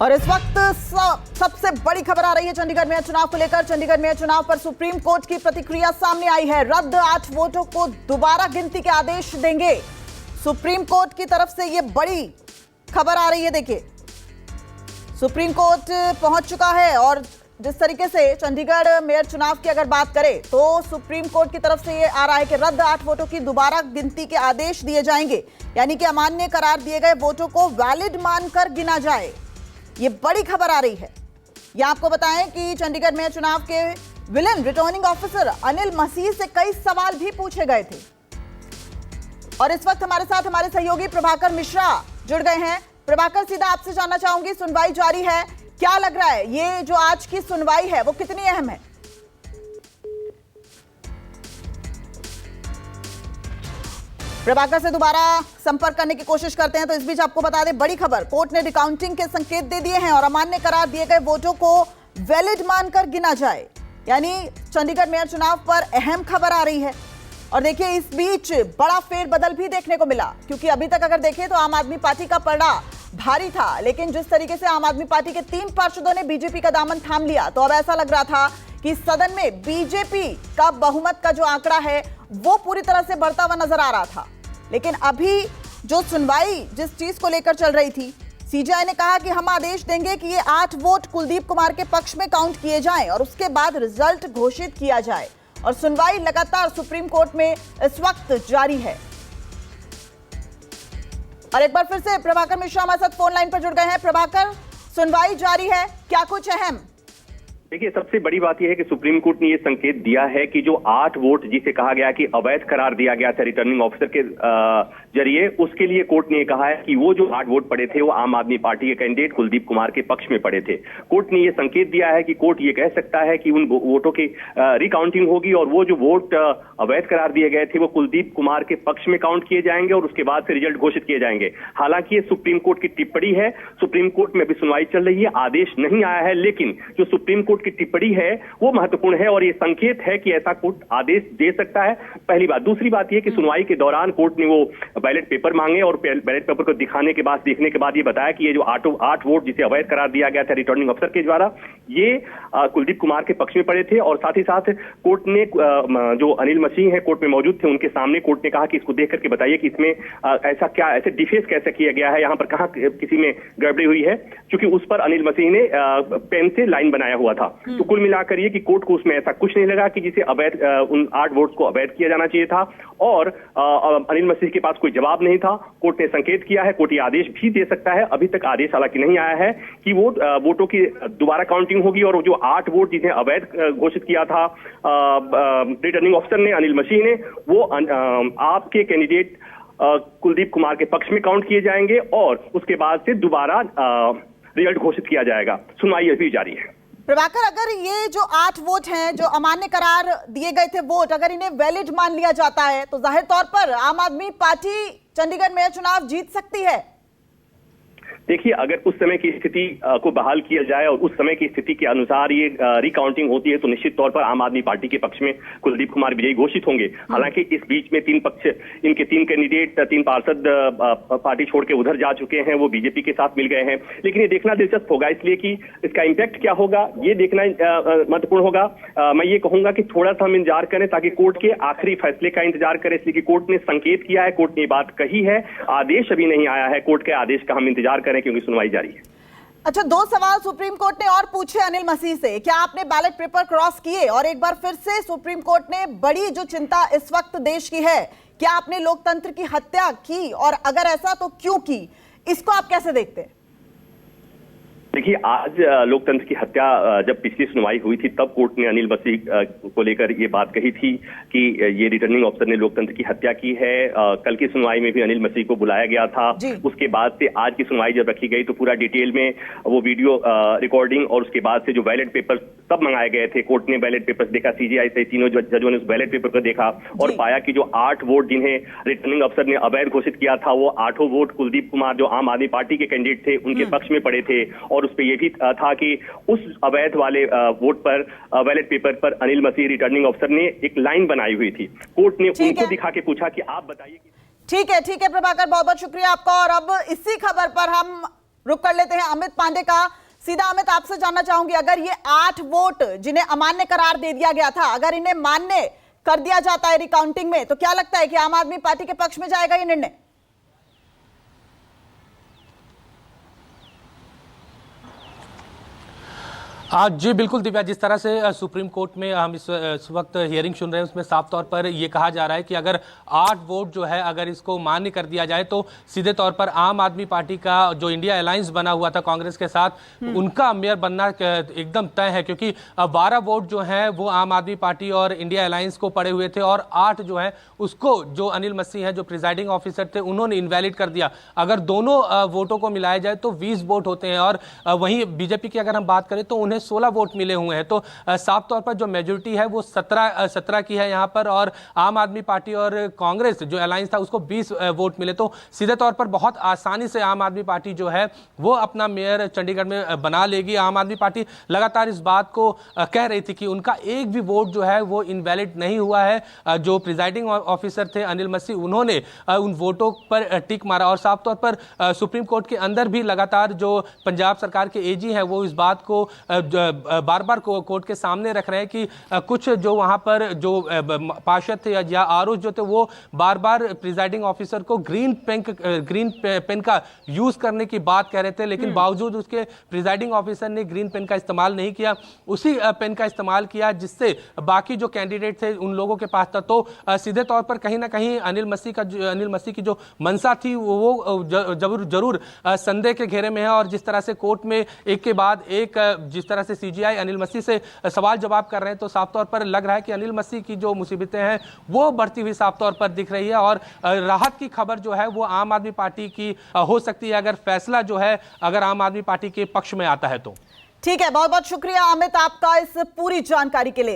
और इस वक्त सबसे बड़ी खबर आ रही है चंडीगढ़ मेयर चुनाव को लेकर। चंडीगढ़ मेयर चुनाव पर सुप्रीम कोर्ट की प्रतिक्रिया सामने आई है। रद्द 8 वोटों को दोबारा गिनती के आदेश देंगे। सुप्रीम कोर्ट की तरफ से यह बड़ी खबर आ रही है। देखिए, सुप्रीम कोर्ट पहुंच चुका है और जिस तरीके से चंडीगढ़ मेयर चुनाव की अगर बात करें तो सुप्रीम कोर्ट की तरफ से ये आ रहा है कि रद्द 8 वोटों की दोबारा गिनती के आदेश दिए जाएंगे, यानी कि अमान्य करार दिए गए वोटों को वैलिड मानकर गिना जाए। ये बड़ी खबर आ रही है। ये आपको बताएं कि चंडीगढ़ मेयर चुनाव के विलेन रिटर्निंग ऑफिसर अनिल मसीह से कई सवाल भी पूछे गए थे और इस वक्त हमारे साथ हमारे सहयोगी प्रभाकर मिश्रा जुड़ गए हैं। प्रभाकर, सीधा आपसे जानना चाहूंगी, सुनवाई जारी है, क्या लग रहा है ये जो आज की सुनवाई है वो कितनी अहम है? प्रभाकर से दोबारा संपर्क करने की कोशिश करते हैं। तो इस बीच आपको बता दें, बड़ी खबर, कोर्ट ने रिकाउंटिंग के संकेत दे दिए हैं और अमान्य करार दिए गए वोटों को वैलिड मानकर गिना जाए, यानी चंडीगढ़ मेयर चुनाव पर अहम खबर आ रही है। और देखिए, इस बीच बड़ा फेरबदल भी देखने को मिला, क्योंकि अभी तक अगर देखें तो आम आदमी पार्टी का पलड़ा भारी था, लेकिन जिस तरीके से आम आदमी पार्टी के 3 पार्षदों ने बीजेपी का दामन थाम लिया, तो अब ऐसा लग रहा था कि सदन में बीजेपी का बहुमत का जो आंकड़ा है वो पूरी तरह से बढ़ता हुआ नजर आ रहा था। लेकिन अभी जो सुनवाई जिस चीज को लेकर चल रही थी, सीजेआई ने कहा कि हम आदेश देंगे कि ये 8 वोट कुलदीप कुमार के पक्ष में काउंट किए जाएं और उसके बाद रिजल्ट घोषित किया जाए। और सुनवाई लगातार सुप्रीम कोर्ट में इस वक्त जारी है। और एक बार फिर से प्रभाकर मिश्रा हमारे साथ फोन लाइन पर जुड़ गए हैं। प्रभाकर, सुनवाई जारी है, क्या कुछ अहम? देखिए, सबसे बड़ी बात यह है कि सुप्रीम कोर्ट ने यह संकेत दिया है कि जो 8 वोट जिसे कहा गया कि अवैध करार दिया गया था रिटर्निंग ऑफिसर के जरिए, उसके लिए कोर्ट ने कहा है कि वो जो 8 वोट पड़े थे वो आम आदमी पार्टी के कैंडिडेट कुलदीप कुमार के पक्ष में पड़े थे। कोर्ट ने यह संकेत दिया है कि कोर्ट ये कह सकता है कि उन वोटों की रिकाउंटिंग होगी और वो जो वोट अवैध करार दिए गए थे वो कुलदीप कुमार के पक्ष में काउंट किए जाएंगे और उसके बाद फिर रिजल्ट घोषित किए जाएंगे। हालांकि ये सुप्रीम कोर्ट की टिप्पणी है, सुप्रीम कोर्ट में अभी सुनवाई चल रही है, आदेश नहीं आया है, लेकिन जो सुप्रीम कोर्ट की टिप्पणी है वो महत्वपूर्ण है और ये संकेत है कि ऐसा कोर्ट आदेश दे सकता है। पहली बात। दूसरी बात ये कि सुनवाई के दौरान कोर्ट ने वो बैलेट पेपर मांगे और बैलेट पेपर को दिखाने के बाद, देखने के बाद ये बताया कि ये जो 8 वोट जिसे अवैध करार दिया गया था रिटर्निंग अफसर के द्वारा, ये कुलदीप कुमार के पक्ष में पड़े थे। और साथ ही साथ कोर्ट ने जो अनिल मसीह है कोर्ट में मौजूद थे, उनके सामने कोर्ट ने कहा कि इसको देख करके बताइए कि इसमें ऐसा क्या, ऐसे डिफेस कैसे किया गया है, यहाँ पर कहाँ किसी में गड़बड़ी हुई है, क्योंकि उस पर अनिल मसीह ने पेन से लाइन बनाया हुआ था। तो कुल मिलाकर ये कि कोर्ट को उसमें ऐसा कुछ नहीं लगा कि जिसे अवैध उन 8 वोट्स को अवैध किया जाना चाहिए था और अनिल मसीह के पास कोई जवाब नहीं था। कोर्ट ने संकेत किया है, कोर्ट ये आदेश भी दे सकता है, अभी तक आदेश हालांकि नहीं आया है, कि वो वोटों की दोबारा काउंटिंग होगी और जो 8 वोट जिन्हें अवैध घोषित किया था रिटर्निंग ऑफिसर ने, अनिल मसीह ने, वो आपके कैंडिडेट कुलदीप कुमार के पक्ष में काउंट किए जाएंगे और उसके बाद से दोबारा रिजल्ट घोषित किया जाएगा। सुनवाई अभी जारी है। प्रभाकर, अगर ये जो 8 वोट हैं, जो अमान्य करार दिए गए थे वोट, अगर इन्हें वैलिड मान लिया जाता है तो जाहिर तौर पर आम आदमी पार्टी चंडीगढ़ मेयर चुनाव जीत सकती है। देखिए, अगर उस समय की स्थिति को बहाल किया जाए और उस समय की स्थिति के अनुसार ये रिकाउंटिंग होती है तो निश्चित तौर पर आम आदमी पार्टी के पक्ष में कुलदीप कुमार विजयी घोषित होंगे। हालांकि इस बीच में 3 पक्ष, इनके 3 कैंडिडेट, 3 पार्षद पार्टी छोड़ के उधर जा चुके हैं, वो बीजेपी के साथ मिल गए हैं। लेकिन ये देखना दिलचस्प होगा, इसलिए कि इसका इम्पैक्ट क्या होगा ये देखना महत्वपूर्ण होगा। मैं ये कहूंगा कि थोड़ा सा हम इंतजार करें ताकि कोर्ट के आखिरी फैसले का इंतजार करें, इसलिए कि कोर्ट ने संकेत किया है, कोर्ट ने ये बात कही है, आदेश अभी नहीं आया है, कोर्ट के आदेश का हम इंतजार करें क्योंकि सुनवाई जारी है। अच्छा, 2 सवाल सुप्रीम कोर्ट ने और पूछे अनिल मसीह से, क्या आपने बैलेट पेपर क्रॉस किए? और एक बार फिर से सुप्रीम कोर्ट ने बड़ी जो चिंता इस वक्त देश की है, क्या आपने लोकतंत्र की हत्या की और अगर ऐसा तो क्यों की? इसको आप कैसे देखते हैं? देखिए, आज लोकतंत्र की हत्या जब पिछली सुनवाई हुई थी तब कोर्ट ने अनिल मसीह को लेकर ये बात कही थी कि ये रिटर्निंग ऑफिसर ने लोकतंत्र की हत्या की है। कल की सुनवाई में भी अनिल मसीह को बुलाया गया था। उसके बाद से आज की सुनवाई जब रखी गई तो पूरा डिटेल में वो वीडियो रिकॉर्डिंग और उसके बाद से जो बैलेट पेपर सब मंगाए गए थे, कोर्ट ने बैलेट पेपर देखा, सीजेआई से तीनों जजों ने उस बैलेट पेपर को देखा और पाया कि जो 8 वोट जिन्हें रिटर्निंग अफसर ने अवैध घोषित किया था वो 8 वोट कुलदीप कुमार जो आम आदमी पार्टी के कैंडिडेट थे उनके पक्ष में पड़े थे। और उस पर यह भी था कि उस अवैध वाले वोट पर, बैलेट पेपर पर अनिल मसीह रिटर्निंग अफसर ने एक लाइन बनाई हुई थी। कोर्ट ने उनको दिखा के पूछा कि आप बताइए। ठीक है प्रभाकर, बहुत बहुत शुक्रिया आपका। और अब इसी खबर पर हम रुक कर लेते हैं अमित पांडे का। सीधा अमित आपसे जानना चाहूंगी, अगर ये 8 वोट जिन्हें अमान्य करार दे दिया गया था, अगर इन्हें मान्य कर दिया जाता है रिकाउंटिंग में, तो क्या लगता है कि आम आदमी पार्टी के पक्ष में जाएगा ये निर्णय? जी बिल्कुल दिव्या, जिस तरह से सुप्रीम कोर्ट में हम इस वक्त हियरिंग सुन रहे हैं उसमें साफ तौर पर ये कहा जा रहा है कि अगर 8 वोट जो है अगर इसको मान्य कर दिया जाए तो सीधे तौर पर आम आदमी पार्टी का जो इंडिया अलायंस बना हुआ था कांग्रेस के साथ, उनका मेयर बनना एकदम तय है, क्योंकि 12 वोट जो है वो आम आदमी पार्टी और इंडिया अलायंस को पड़े हुए थे और 8 जो है उसको जो अनिल मसीह है जो प्रिजाइडिंग ऑफिसर थे उन्होंने इनवैलिड कर दिया। अगर दोनों वोटों को मिलाया जाए तो 20 वोट होते हैं और वहीं बीजेपी की अगर हम बात करें तो उन्हें 16 वोट मिले हुए हैं। तो साफ तौर पर जो मेजोरिटी है वो 17 की है यहां पर, और आम आदमी पार्टी और कांग्रेस जो अलायंस था उसको 20 वोट मिले। तो सीधे तौर पर बहुत आसानी से आम आदमी पार्टी जो है वो अपना मेयर चंडीगढ़ में बना लेगी। आम आदमी पार्टी लगातार इस बात को कह रही थी कि उनका एक भी वोट जो है वो इनवैलिड नहीं हुआ है। जो प्रिजाइडिंग ऑफिसर थे अनिल मसीह, उन्होंने उन वोटों पर टिक मारा और साफ तौर पर सुप्रीम कोर्ट के अंदर भी लगातार जो पंजाब सरकार के एजी हैं वो इस बात को बार बार कोर्ट के सामने रख रहे हैं कि कुछ जो वहां पर जो पार्षद थे या आरोप जो थे वो बार बार प्रिजाइडिंग ऑफिसर को ग्रीन पेन का यूज करने की बात कह रहे थे, लेकिन बावजूद उसके प्रिजाइडिंग ऑफिसर ने ग्रीन पेन का इस्तेमाल नहीं किया, उसी पेन का इस्तेमाल किया जिससे बाकी जो कैंडिडेट थे उन लोगों के पास था। तो सीधे तौर पर कहीं ना कहीं अनिल मसीह की जो मंशा थी वो जरूर संदेह के घेरे में है। और जिस तरह से कोर्ट में एक के बाद एक जिस तरह से सीजीआई अनिल मसीह से सवाल जवाब कर रहे हैं, तो साफ तौर पर लग रहा है कि अनिल मसीह की जो मुसीबतें हैं वो बढ़ती हुई साफ तौर पर दिख रही है और राहत की खबर जो है वो आम आदमी पार्टी की हो सकती है अगर फैसला जो है अगर आम आदमी पार्टी के पक्ष में आता है तो। ठीक है, बहुत बहुत शुक्रिया अमित आपका इस पूरी जानकारी के लिए।